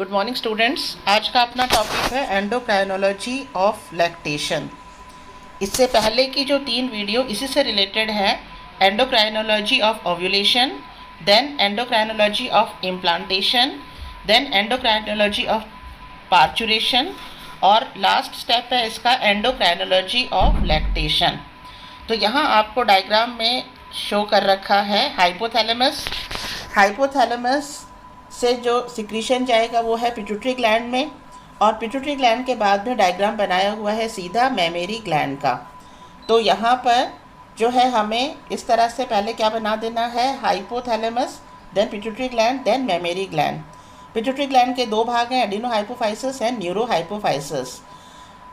Good morning students. आज का अपना टॉपिक है एंडोक्राइनोलॉजी ऑफ लैक्टेशन। इससे पहले की जो 3 वीडियो इसी से रिलेटेड है, endocrinology of ovulation, then endocrinology of implantation, then endocrinology of parturition और लास्ट स्टेप है इसका एंडोक्राइनोलॉजी ऑफ लैक्टेशन। तो यहाँ आपको डायग्राम में शो कर रखा है हाइपोथैलेमस। हाइपोथैलेमस से जो सिक्रीशन जाएगा वो है पिट्यूटरी ग्लैंड में, और पिट्यूटरी ग्लैंड के बाद में डायग्राम बनाया हुआ है सीधा मेमरी ग्लैंड का। तो यहाँ पर जो है हमें इस तरह से पहले क्या बना देना है, hypothalamus, then pituitary gland, then mammary gland. Pituitary gland के 2 भाग हैं, एडिनोहाइपोफाइसिस एंड न्यूरोहाइपोफाइसिस।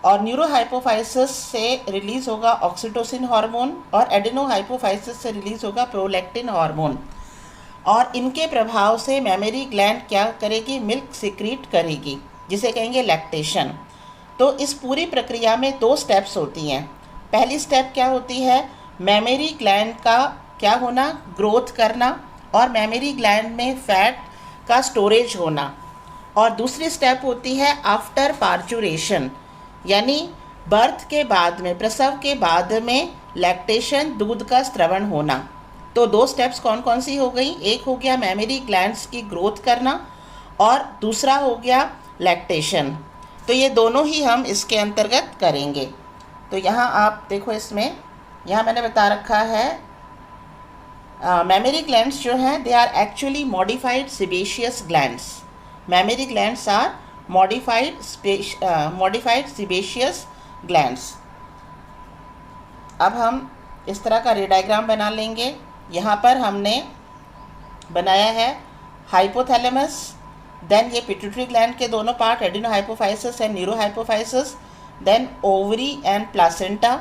और न्यूरोहाइपोफाइसिस से रिलीज़ होगा ऑक्सीटोसिन हार्मोन और एडिनोहाइपोफाइसिस से रिलीज़ होगा प्रोलैक्टिन हार्मोन। और इनके प्रभाव से मेमरी ग्लैंड क्या करेगी, मिल्क सिक्रीट करेगी, जिसे कहेंगे लैक्टेशन। तो इस पूरी प्रक्रिया में 2 स्टेप्स होती हैं। पहली स्टेप क्या होती है, मेमरी ग्लैंड का क्या होना, ग्रोथ करना, और मेमरी ग्लैंड में फैट का स्टोरेज होना। और दूसरी स्टेप होती है आफ्टर पार्चुरेशन, यानी बर्थ के बाद में, प्रसव के बाद में लैक्टेशन, दूध का स्रवण होना। तो 2 स्टेप्स कौन कौन सी हो गई, एक हो गया मेमरी ग्लैंड्स की ग्रोथ करना और दूसरा हो गया लैक्टेशन। तो ये दोनों ही हम इसके अंतर्गत करेंगे। तो यहाँ आप देखो, इसमें यहाँ मैंने बता रखा है मेमरी ग्लैंड्स जो हैं they are actually modified sebaceous glands. Mammary glands are modified sebaceous glands. अब हम इस तरह का रेडायग्राम बना लेंगे। यहाँ पर हमने बनाया है हाइपोथैलेमस, देन ये पिट्यूटरी ग्लैंड के दोनों part, adenohypophysis and neurohypophysis, then ovary and placenta.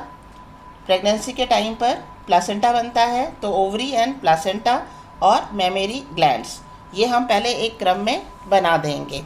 Pregnancy के टाइम पर प्लासेंटा बनता है, तो ओवरी एंड प्लासेंटा और मेमरी ग्लैंड्स, ये हम पहले एक क्रम में बना देंगे।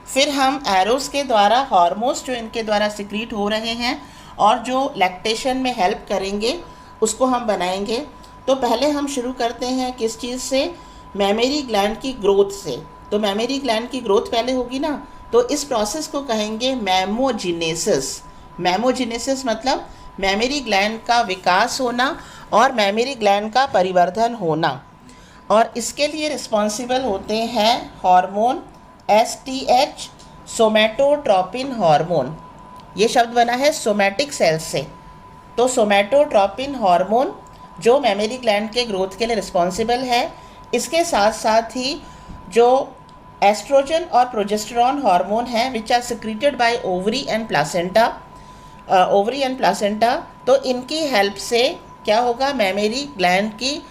फिर हम एरोस के द्वारा हार्मोन्स जो इनके द्वारा सिक्रीट हो रहे हैं और जो लैक्टेशन में हेल्प करेंगे उसको हम बनाएंगे। तो पहले हम शुरू करते हैं किस चीज़ से, मेमरी ग्लैंड की ग्रोथ से। तो मेमरी ग्लैंड की ग्रोथ पहले होगी ना, तो इस प्रोसेस को कहेंगे मैमोजेनेसिस। मैमोजेनेसिस मतलब मेमरी ग्लैंड का विकास होना और मेमरी ग्लैंड का परिवर्धन होना। और इसके लिए रिस्पॉन्सिबल होते हैं हार्मोन STH, सोमैटोट्रोपिन हार्मोन। ये शब्द बना है सोमैटिक सेल्स से। तो सोमैटोट्रोपिन हार्मोन जो मेमरी ग्लैंड के ग्रोथ के लिए रिस्पॉन्सिबल है, इसके साथ साथ ही जो एस्ट्रोजन और प्रोजेस्टेरॉन हार्मोन हैं which are secreted by ovary and placenta, तो इनकी हेल्प से क्या होगा, मेमरी ग्लैंड की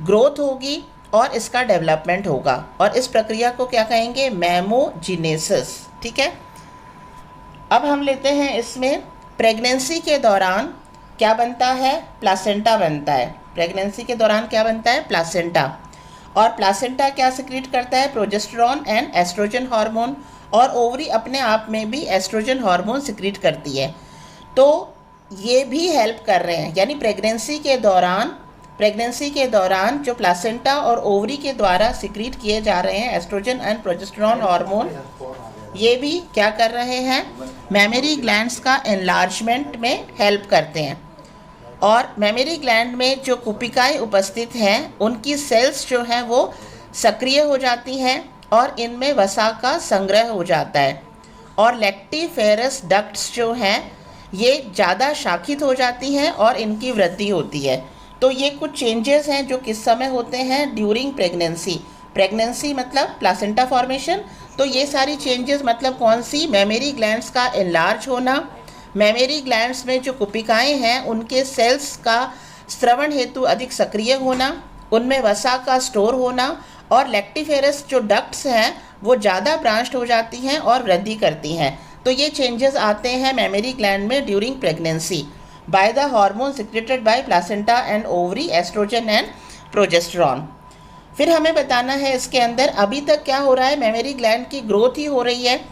ग्रोथ होगी और इसका डेवलपमेंट होगा। और इस प्रक्रिया को क्या कहेंगे, मैमोजेनेसिस। ठीक है। अब हम लेते हैं इसमें प्रेगनेंसी के दौरान क्या बनता है, प्लासेंटा बनता है। प्रेगनेंसी के दौरान क्या बनता है, प्लासेंटा। और प्लासेंटा क्या सिक्रीट करता है, प्रोजेस्टेरॉन एंड एस्ट्रोजन हार्मोन। और ओवरी अपने आप में भी एस्ट्रोजन हार्मोन सिक्रीट करती है। तो ये भी हेल्प कर रहे हैं, यानी प्रेगनेंसी के दौरान जो प्लासेंटा और ओवरी के द्वारा सिक्रीट किए जा रहे हैं एस्ट्रोजन एंड प्रोजेस्टेरॉन हार्मोन, ये भी क्या कर रहे हैं, मेमरी ग्लैंड्स का एनलार्जमेंट में हेल्प करते हैं। और मेमरी ग्लैंड में जो कुपिकाएँ उपस्थित हैं उनकी सेल्स जो हैं वो सक्रिय हो जाती हैं और इनमें वसा का संग्रह हो जाता है। और लैक्टिफेरस डक्ट्स जो हैं ये ज़्यादा शाखित हो जाती हैं और इनकी वृद्धि होती है। तो ये कुछ चेंजेस हैं जो किस समय होते हैं, ड्यूरिंग प्रेगनेंसी मतलब प्लासेंटा फॉर्मेशन। तो ये सारी चेंजेस मतलब कौन सी, मेमरी ग्लैंड्स का एनलार्ज होना, मेमरी ग्लैंड्स में जो कुपिकाएँ हैं उनके सेल्स का स्रवण हेतु अधिक सक्रिय होना, उनमें वसा का स्टोर होना, और लैक्टिफेरस जो डक्ट्स हैं वो ज़्यादा ब्रांच्ड हो जाती हैं और वृद्धि करती हैं। तो ये चेंजेस आते हैं मेमरी ग्लैंड में during pregnancy by the hormone secreted by placenta and ovary, estrogen and progesterone. फिर हमें बताना है इसके अंदर अभी तक क्या हो रहा है, मेमरी ग्लैंड की ग्रोथ ही हो रही है,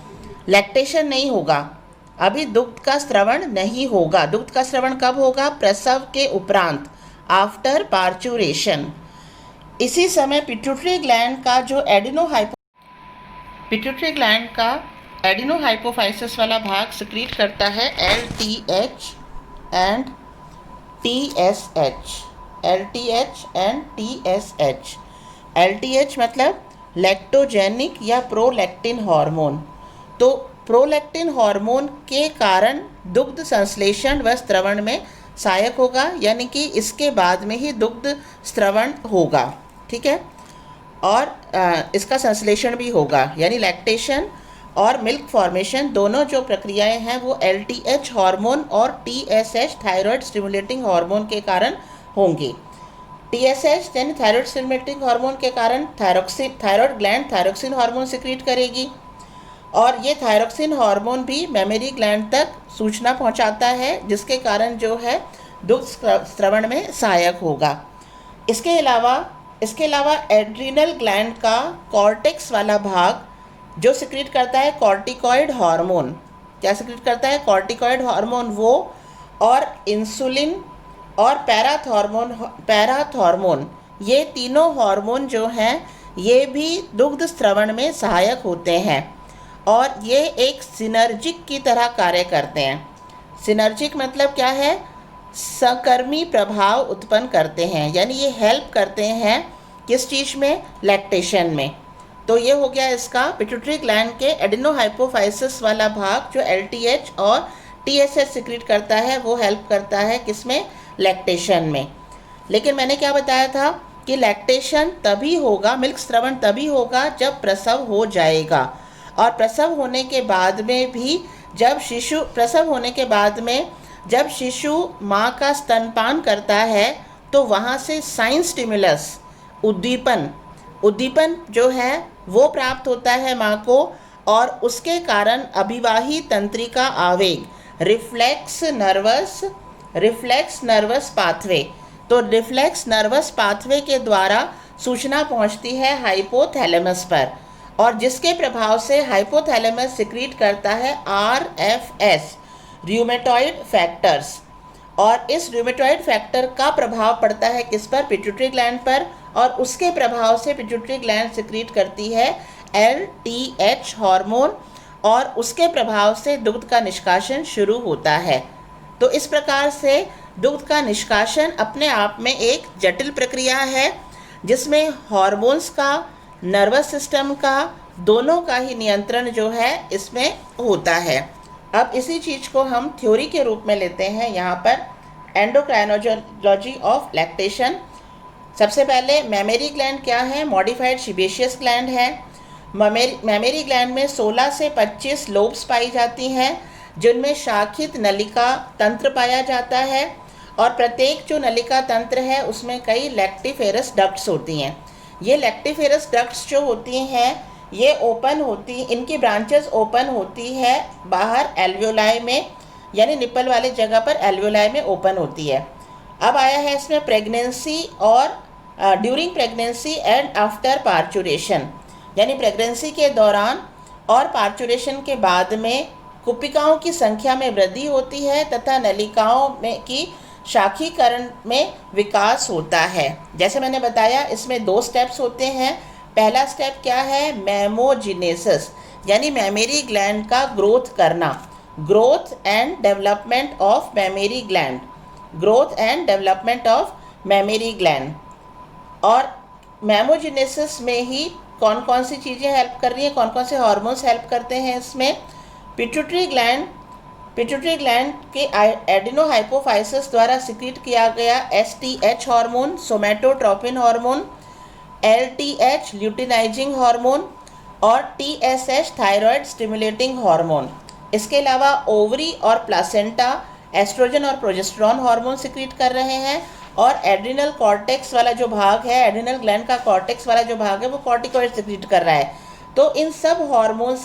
लैक्टेशन नहीं होगा, अभी दुग्ध का स्रवण नहीं होगा। दुग्ध का स्रवण कब होगा, प्रसव के उपरांत, आफ्टर पार्चुरेशन। इसी समय पिट्यूटरी ग्लैंड का जो पिट्यूटरी ग्लैंड का एडिनोहाइपोफाइसिस वाला भाग सिक्रीट करता है LTH and TSH। LTH and TSH। LTH मतलब लैक्टोजेनिक या प्रोलैक्टिन हार्मोन। तो प्रोलैक्टिन हार्मोन के कारण दुग्ध संश्लेषण व स्त्रवण में सहायक होगा, यानी कि इसके बाद में ही दुग्ध स्त्रवण होगा, ठीक है, और इसका संश्लेषण भी होगा, यानी लैक्टेशन और मिल्क फॉर्मेशन दोनों जो प्रक्रियाएं हैं वो LTH हार्मोन और TSH थायराइड स्टिमुलेटिंग हार्मोन के कारण होंगी। TSH यानी थायराइड स्टिमुलेटिंग हार्मोन के कारण thyroid gland thyroxine hormone secrete करेगी, और ये थायरोक्सिन हार्मोन भी मेमोरी ग्लैंड तक सूचना पहुंचाता है, जिसके कारण जो है दुग्ध स्त्रवण में सहायक होगा। इसके अलावा एड्रिनल ग्लैंड का कॉर्टेक्स वाला भाग जो सिक्रीट करता है कॉर्टिकॉइड हार्मोन। क्या सिक्रीट करता है? कॉर्टिकॉइड हार्मोन वो, और इंसुलिन और पैराथॉर्मोन ये तीनों हार्मोन जो हैं ये भी दुग्ध स्त्रवण में सहायक होते हैं, और ये एक सिनर्जिक की तरह कार्य करते हैं। सिनर्जिक मतलब क्या है? सकर्मी प्रभाव उत्पन्न करते हैं, यानी ये हेल्प करते हैं किस चीज़ में? लैक्टेशन में। तो ये हो गया इसका पिट्यूटरी ग्लैंड के एडिनोहाइपोफाइसिस वाला भाग जो LTH और TSH सिक्रीट करता है, वो हेल्प करता है किसमें? लैक्टेशन में। लेकिन मैंने क्या बताया था कि लैक्टेशन तभी होगा, मिल्क स्त्रवण तभी होगा जब प्रसव हो जाएगा, और प्रसव होने के बाद में भी जब शिशु माँ का स्तनपान करता है तो वहाँ से साइन स्टिमुलस उद्दीपन जो है वो प्राप्त होता है माँ को, और उसके कारण अभिवाही तंत्रिका आवेग रिफ्लेक्स नर्वस पाथवे, तो रिफ्लेक्स नर्वस पाथवे के द्वारा सूचना पहुँचती है हाइपोथैलेमस पर, और जिसके प्रभाव से हाइपोथैलेमस सिक्रीट करता है RFS रूमेटॉइड फैक्टर्स, और इस रूमेटॉइड फैक्टर का प्रभाव पड़ता है किस पर? पिट्यूटरी ग्लैंड पर, और उसके प्रभाव से पिट्यूटरी ग्लैंड सिक्रीट करती है LTH हार्मोन, और उसके प्रभाव से दुग्ध का निष्कासन शुरू होता है। तो इस प्रकार से दुग्ध का निष्कासन अपने आप में एक जटिल प्रक्रिया है, जिसमें हार्मोन्स का, नर्वस सिस्टम का, दोनों का ही नियंत्रण जो है इसमें होता है। अब इसी चीज़ को हम थ्योरी के रूप में लेते हैं यहाँ पर, एंडोक्राइनोलॉजी ऑफ लैक्टेशन। सबसे पहले मेमोरी ग्लैंड क्या है? मॉडिफाइड सीबेशियस ग्लैंड है। मेमोरी ग्लैंड में 16 से 25 लोब्स पाई जाती हैं, जिनमें शाखित नलिका तंत्र पाया जाता है, और प्रत्येक जो नलिका तंत्र है उसमें कई लैक्टिफेरस डक्ट्स होती हैं। ये लैक्टिफेरस डक्ट्स जो होती हैं ये इनकी ब्रांचेस ओपन होती है बाहर एल्वियोलाई में, यानी निप्पल वाले जगह पर एल्वियोलाई में ओपन होती है। अब आया है इसमें प्रेगनेंसी और during pregnancy and after parturition, यानी प्रेगनेंसी के दौरान और पार्चुरेशन के बाद में कुपिकाओं की संख्या में वृद्धि होती है तथा नलिकाओं में की शाखीकरण में विकास होता है। जैसे मैंने बताया इसमें 2 स्टेप्स होते हैं। पहला स्टेप क्या है? मैमोजिनेसिस, यानी मेमोरी ग्लैंड का ग्रोथ करना, growth and development of memory gland. और मैमोजिनेसिस में ही कौन कौन सी चीज़ें हेल्प कर रही हैं, कौन कौन से हार्मोन्स हेल्प करते हैं इसमें? पिट्यूटरी ग्लैंड के एडिनोहाइपोफाइसिस द्वारा सिक्रीट किया गया STH hormone, somatotropin hormone, LTH luteinising hormone, और TSH थायराइड स्टिमुलेटिंग हार्मोन। इसके अलावा ओवरी और प्लासेंटा एस्ट्रोजन और प्रोजेस्टेरॉन हार्मोन सिक्रीट कर रहे हैं, और एड्रिनल कॉर्टेक्स वाला जो भाग है, एड्रिनल ग्लैंड का कॉर्टेक्स वाला जो भाग है वो कॉर्टिकॉइड सिक्रीट कर रहा है। तो इन सब हार्मोन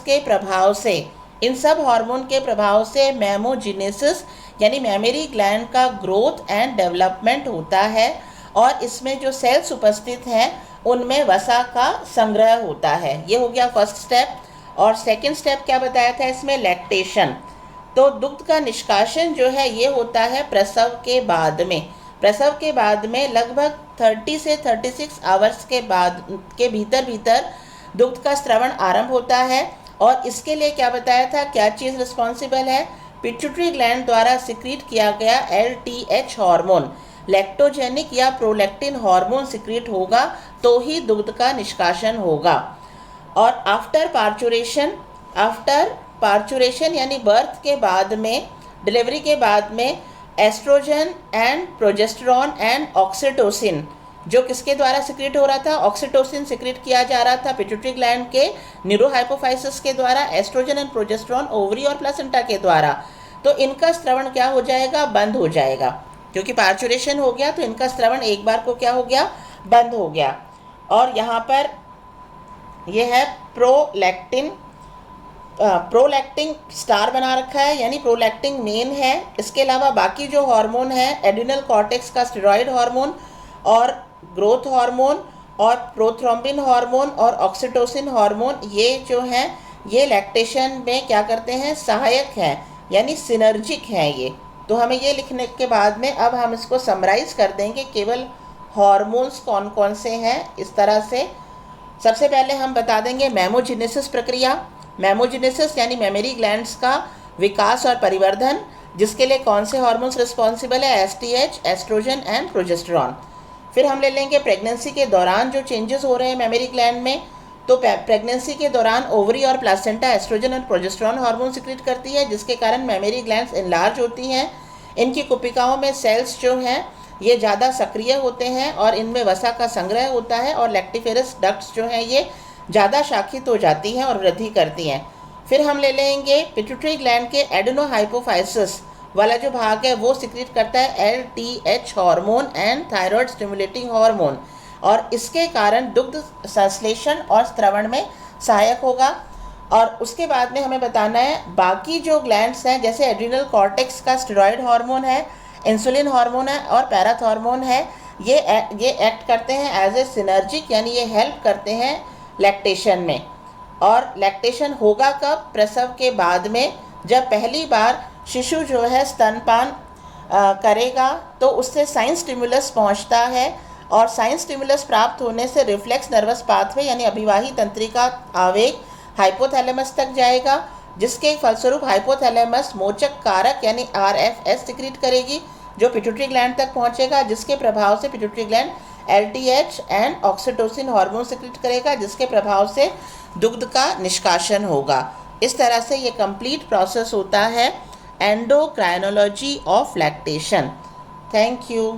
के प्रभाव से मैमोजिनेसिस यानी मेमोरी ग्लैंड का ग्रोथ एंड डेवलपमेंट होता है, और इसमें जो सेल्स उपस्थित हैं उनमें वसा का संग्रह होता है। ये हो गया फर्स्ट स्टेप। और सेकंड स्टेप क्या बताया था इसमें? लैक्टेशन। तो दुग्ध का निष्कासन जो है ये होता है प्रसव के बाद में लगभग 30 से 36 आवर्स के भीतर दुग्ध का स्रवण आरंभ होता है। और इसके लिए क्या बताया था, क्या चीज़ रिस्पॉन्सिबल है, पिट्यूटरी ग्लैंड द्वारा सिक्रीट किया गया LTH हार्मोन, लैक्टोजेनिक या प्रोलैक्टिन हार्मोन सिक्रीट होगा तो ही दुग्ध का निष्कासन होगा। और आफ्टर पार्चुरेशन यानी बर्थ के बाद में, डिलीवरी के बाद में estrogen and progesterone and oxytocin, जो किसके द्वारा सिक्रीट हो रहा था, ऑक्सीटोसिन सिक्रीट किया जा रहा था पिट्यूटरी ग्लैंड के न्यूरोहाइपोफाइसिस के द्वारा, एस्ट्रोजन एंड प्रोजेस्टेरॉन ओवरी और प्लासेंटा के द्वारा। तो इनका स्रवण क्या हो जाएगा, बंद हो जाएगा, क्योंकि पार्चुरेशन हो गया तो इनका स्रवण एक बार को क्या हो गया, बंद हो गया। और यहाँ पर यह है प्रोलैक्टिन स्टार बना रखा है, यानी प्रोलैक्टिन मेन है। इसके अलावा बाकी जो हार्मोन है, एड्रिनल कॉर्टेक्स का स्टेरॉइड हार्मोन और ग्रोथ हार्मोन और प्रोथ्रोम्बिन हार्मोन और ऑक्सीटोसिन हार्मोन, ये जो हैं ये लैक्टेशन में क्या करते हैं, सहायक हैं, यानी सिनर्जिक हैं ये। तो हमें ये लिखने के बाद में अब हम इसको समराइज कर देंगे, केवल हार्मोन्स कौन कौन से हैं इस तरह से। सबसे पहले हम बता देंगे मैमोजेनेसिस प्रक्रिया। मैमोजेनेसिस यानी मेमरी ग्लैंड्स का विकास और परिवर्धन, जिसके लिए कौन से हार्मोन्स रिस्पॉन्सिबल है, STH, एस्ट्रोजन एंड प्रोजेस्टेरॉन। फिर हम ले लेंगे प्रेगनेंसी के दौरान जो चेंजेस हो रहे हैं मेमरी ग्लैंड में। तो प्रेगनेंसी के दौरान ओवरी और प्लासेंटा एस्ट्रोजन और प्रोजेस्टेरॉन हार्मोन सिक्रीट करती है, जिसके कारण मेमरी ग्लैंड्स इनलार्ज होती हैं। इनकी कुपिकाओं में सेल्स जो हैं ये ज़्यादा सक्रिय होते हैं और इनमें वसा का संग्रह होता है, और लैक्टिफेरस डक्ट्स जो हैं ये ज़्यादा शाखित हो जाती हैं और वृद्धि करती हैं। फिर हम ले लेंगे पिट्यूटरी ग्लैंड के एडेनोहाइपोफाइसिस वाला जो भाग है वो सिक्रीट करता है LTH hormone and thyroid stimulating hormone, और इसके कारण दुग्ध संश्लेषण और स्रवण में सहायक होगा। और उसके बाद में हमें बताना है बाकी जो ग्लैंड्स हैं, जैसे एड्रिनल कॉर्टेक्स का स्टेरॉइड हार्मोन है, इंसुलिन हार्मोन है और पैराथॉर्मोन है, ये एक्ट करते हैं एज ए सिनर्जिक, यानी ये हेल्प करते हैं लैक्टेशन में। और लैक्टेशन होगा कब, प्रसव के बाद में, जब पहली बार शिशु जो है स्तनपान करेगा तो उससे साइन स्टिमुलस पहुंचता है, और साइन स्टिमुलस प्राप्त होने से रिफ्लेक्स नर्वस पाथवे यानी अभिवाही तंत्रिका आवेग हाइपोथैलेमस तक जाएगा, जिसके फलस्वरूप हाइपोथैलेमस मोचक कारक यानी RFS सिक्रीट करेगी, जो पिट्यूटरी ग्लैंड तक पहुंचेगा, जिसके प्रभाव से pituitary gland LTH and oxytocin hormone secrete करेगा, जिसके प्रभाव से दुग्ध का निष्कासन होगा। इस तरह से ये कंप्लीट प्रोसेस होता है endocrinology of lactation. Thank you.